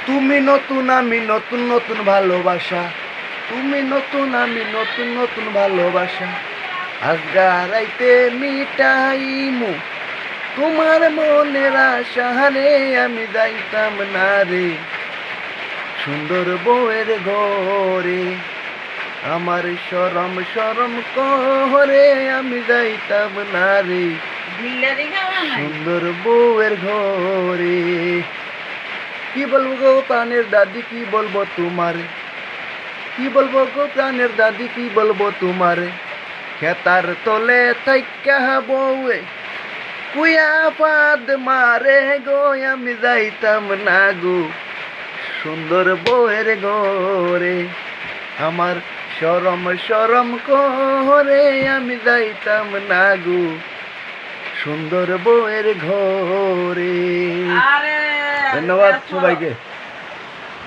তুমি নতুন আমি নতুন নতুন ভালোবাসা, তুমি নতুন আমি নতুন নতুন ভালোবাসা, আজগা রাইতে মিটাইমু তোমার মনের আশা রে। আমি যাইতাম না রে সুন্দর বউয়ের ঘরে, আমার শরম শরম করে আমি যাইতাম না রে সুন্দর বউয়ের ঘরে। কি বলবো গো প্রাণের দাদি, কি বলবো তোমারে, কি বলবো গো প্রাণের দাদি, কি বলবো তোমারে। খেতার তলে থাইকা বউয়ে কুয়া পাদ মারে গো, আমি যাইতাম না গো সুন্দর বউয়ের ঘরে, আমার শরম শরম করে আমি যাইতাম না গো সুন্দর বউয়ের ঘরে। ধন্যবাদ সবাইকে।